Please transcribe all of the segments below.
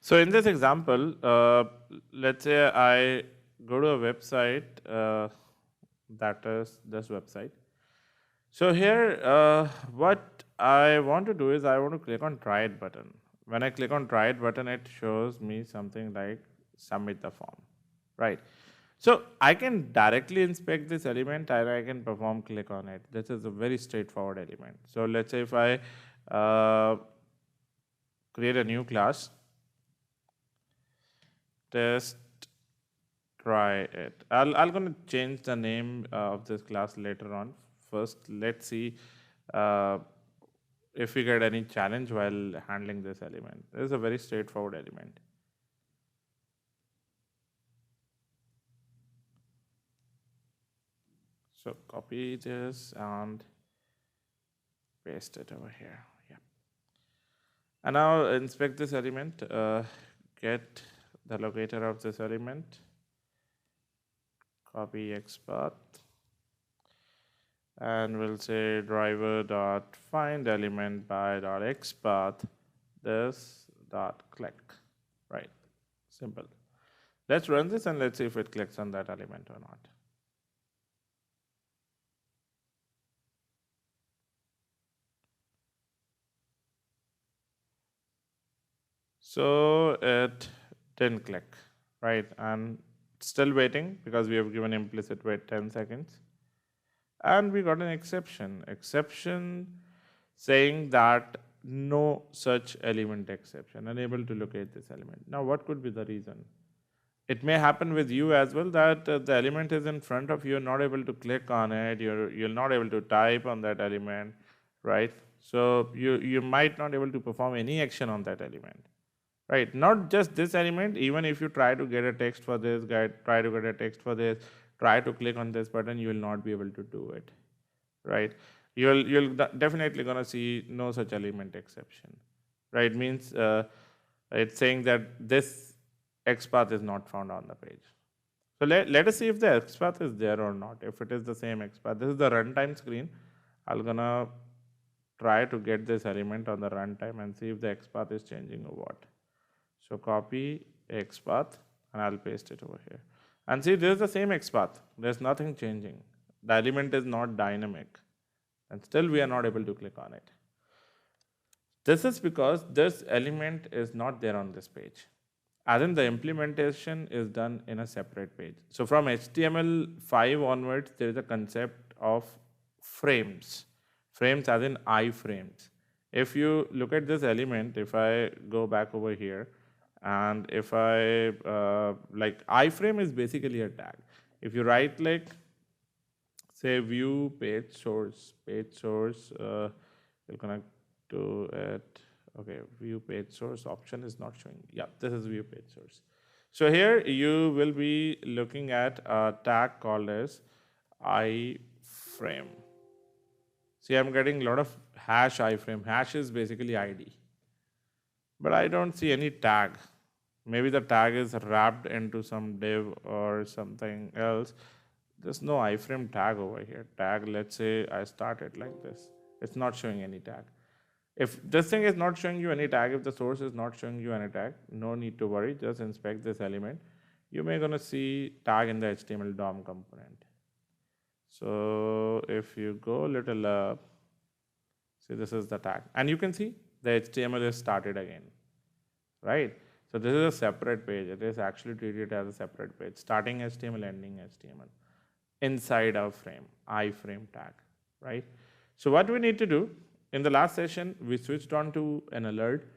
So in this example, let's say I go to a website that is this website. So here, what I want to do is I want to click on try it button. When I click on try it button, it shows me something like submit the form, right? So I can directly inspect this element and I can perform click on it. This is a very straightforward element. So let's say if I create a new class, test try it. I'm going to change the name of this class later on. First, let's see uh, if we get any challenge while handling this element. This is a very straightforward element. So copy this and paste it over here. Yeah. And now inspect this element, get the locator of this element, copy XPath, and we'll say driver dot find element by dot XPath this dot click, right? Simple. Let's run this and let's see if it clicks on that element or not. So it didn't click, right? And still waiting because we have given implicit wait 10 seconds. And we got an exception saying that no such element exception, unable to locate this element. Now, what could be the reason? It may happen with you as well that the element is in front of you, you're not able to click on it, you're not able to type on that element, right? So you might not able to perform any action on that element, right? Not just this element, even if you try to get a text for this, try to get a text for this, try to click on this button, you will not be able to do it, right? You'll definitely gonna see no such element exception, right? Means it's saying that this XPath is not found on the page. So let us see if the XPath is there or not. If it is the same XPath, this is the runtime screen. I'm gonna try to get this element on the runtime and see if the XPath is changing or what. So copy XPath and I'll paste it over here. And see, this is the same XPath. There's nothing changing. The element is not dynamic. And still we are not able to click on it. This is because this element is not there on this page. As in the implementation is done in a separate page. So from HTML5 onwards, there is a concept of frames. Frames as in iframes. If you look at this element, if I go back over here, and if I, like iframe is basically a tag. If you right click, say view page source, you'll connect to it. Okay, view page source option is not showing. Yeah, this is view page source. So here you will be looking at a tag called as iframe. See, I'm getting a lot of hash iframe. Hash is basically ID. But I don't see any tag. Maybe the tag is wrapped into some div or something else. There's no iframe tag over here. Tag, let's say I start it like this. It's not showing any tag. If this thing is not showing you any tag, if the source is not showing you any tag, no need to worry, just inspect this element. You may gonna see tag in the HTML DOM component. So if you go a little up, see this is the tag. And you can see the HTML is started again, right? So this is a separate page. It is actually treated as a separate page, starting HTML, ending HTML, inside our frame, iframe tag, right? So what we need to do, in the last session, we switched on to an alert.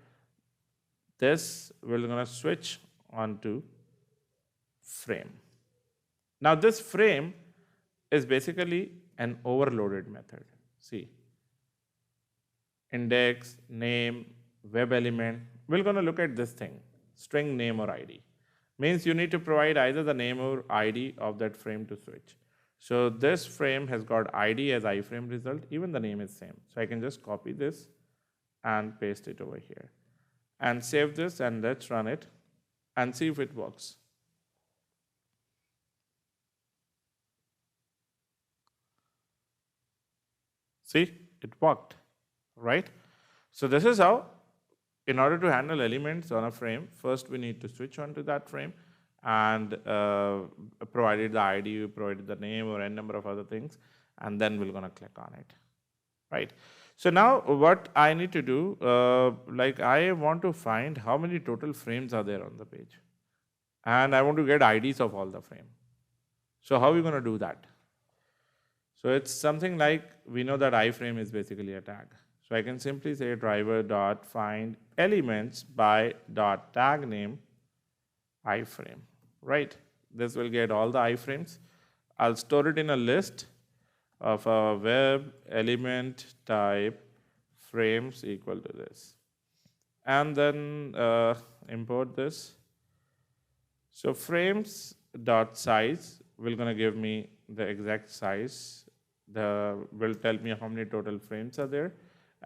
This, we're gonna switch on to frame. Now this frame is basically an overloaded method. See, index, name, web element. We're gonna look at this thing, string name or ID. Means you need to provide either the name or ID of that frame to switch. So this frame has got ID as iframe result, even the name is same. So I can just copy this and paste it over here. And save this and let's run it and see if it works. See, it worked, right? So this is how in order to handle elements on a frame, first we need to switch onto that frame and provided the ID, provided the name or n number of other things, and then we're going to click on it, right? So now what I need to do, like I want to find how many total frames are there on the page, and I want to get IDs of all the frame. So how are we going to do that? So it's something like, we know that iframe is basically a tag. So I can simply say driver dot find elements by dot tag name iframe, right? This will get all the iframes. I'll store it in a list of a web element type frames equal to this, and then import this. So frames dot size will gonna give me the exact size. Will tell me how many total frames are there,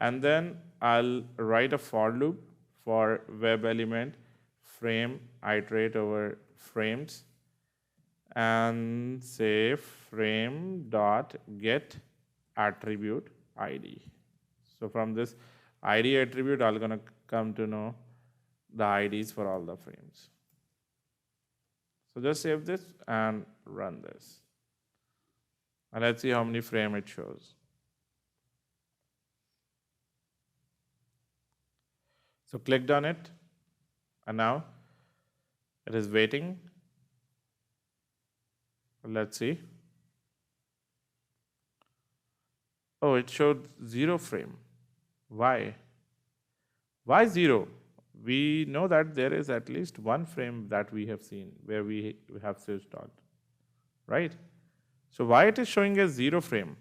and then I'll write a for loop for web element frame iterate over frames and say frame dot get attribute ID. So from this ID attribute, I'm gonna come to know the IDs for all the frames. So just save this and run this. And let's see how many frames it shows. So clicked on it, and now it is waiting. Let's see. Oh, it showed 0 frame. Why? Why 0? We know that there is at least one frame that we have seen where we have switched on, right? So why it is showing as 0 frame?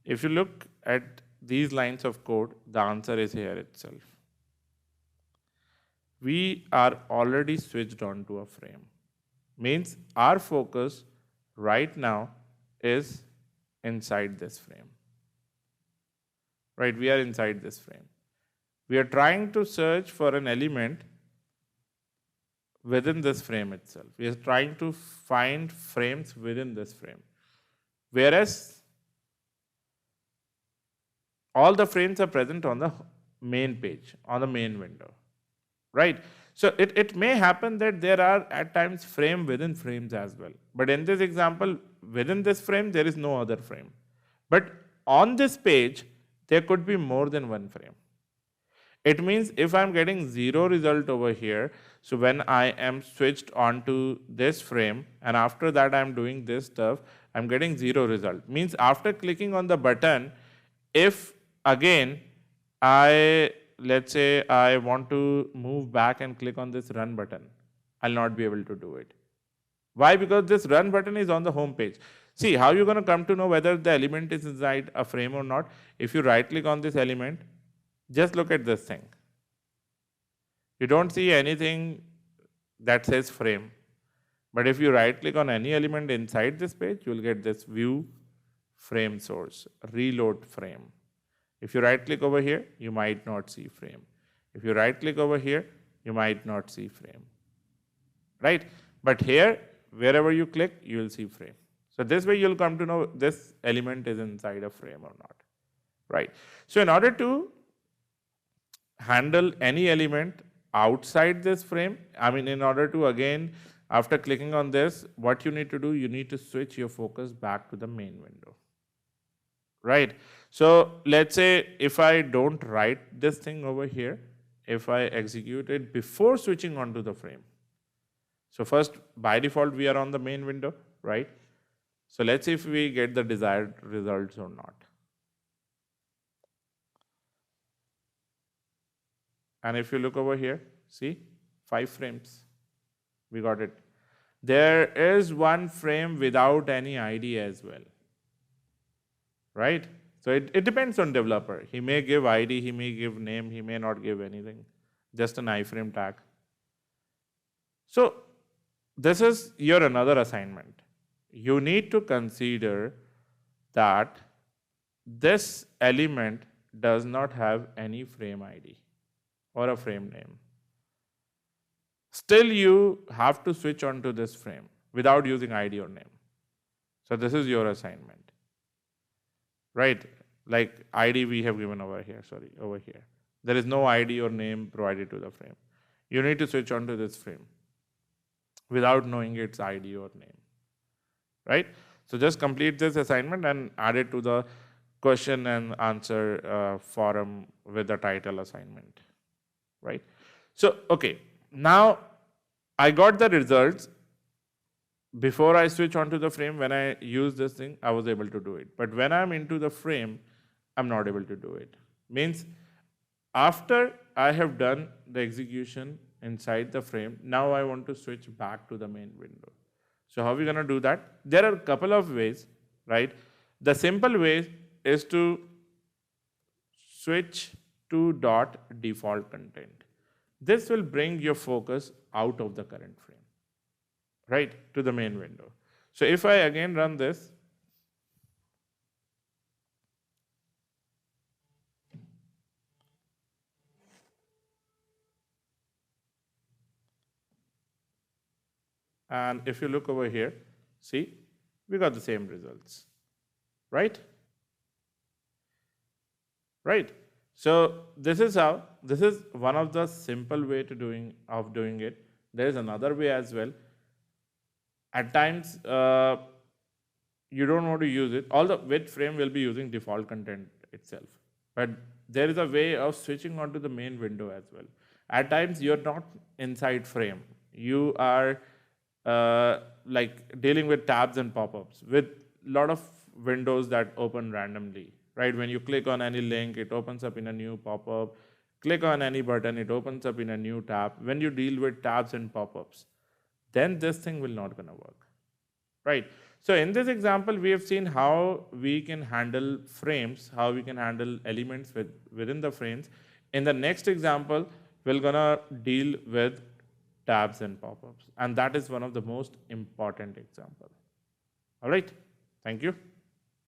If you look at these lines of code, the answer is here itself. We are already switched on to a frame. Means our focus right now is inside this frame. Right, we are inside this frame. We are trying to search for an element within this frame itself. We are trying to find frames within this frame. Whereas all the frames are present on the main page, on the main window, right? So it may happen that there are at times frame within frames as well. But in this example, within this frame, there is no other frame. But on this page, there could be more than one frame. It means if I'm getting 0 result over here, so when I am switched onto this frame and after that I'm doing this stuff, I'm getting 0 result. Means after clicking on the button, if again let's say I want to move back and click on this run button, I'll not be able to do it. Why? Because this run button is on the home page. See, how you're going to come to know whether the element is inside a frame or not? If you right click on this element, just look at this thing. You don't see anything that says frame. But if you right click on any element inside this page, you'll get this view frame source, reload frame. If you right click over here, you might not see frame. If you right click over here, you might not see frame. Right? But here, wherever you click, you will see frame. So this way you'll come to know this element is inside a frame or not. Right? So in order to handle any element outside this frame, in order to again, after clicking on this, what you need to do, you need to switch your focus back to the main window. Right? So let's say if I don't write this thing over here, if I execute it before switching onto the frame. So first, by default, we are on the main window, right? So let's see if we get the desired results or not. And if you look over here, see, 5 frames. We got it. There is one frame without any ID as well. Right? So it depends on developer. He may give ID, he may give name, he may not give anything. Just an iframe tag. So this is your another assignment. You need to consider that this element does not have any frame ID or a frame name. Still, you have to switch on to this frame without using ID or name. So this is your assignment. Right? Like ID we have given over here, over here. There is no ID or name provided to the frame. You need to switch on to this frame without knowing its ID or name, right? So just complete this assignment and add it to the question and answer forum with the title assignment, right? So, okay, now I got the results. Before I switch onto the frame, when I use this thing, I was able to do it. But when I'm into the frame, I'm not able to do it. Means after I have done the execution inside the frame, now I want to switch back to the main window. So how are we going to do that? There are a couple of ways, right? The simple way is to switch to dot default content. This will bring your focus out of the current frame, right, to the main window. So if I again run this, and if you look over here, see, we got the same results, right? Right. So this is how, this is one of the simple way to doing it. There is another way as well. At times, you don't want to use it. All the with frame will be using default content itself. But there is a way of switching onto the main window as well. At times, you're not inside frame. You are like dealing with tabs and pop-ups with a lot of windows that open randomly, right? When you click on any link, it opens up in a new pop-up. Click on any button, it opens up in a new tab. When you deal with tabs and pop-ups, then this thing will not gonna work, right? So in this example, we have seen how we can handle frames, how we can handle elements within the frames. In the next example, we're gonna deal with tabs and pop-ups, and that is one of the most important example. All right, thank you.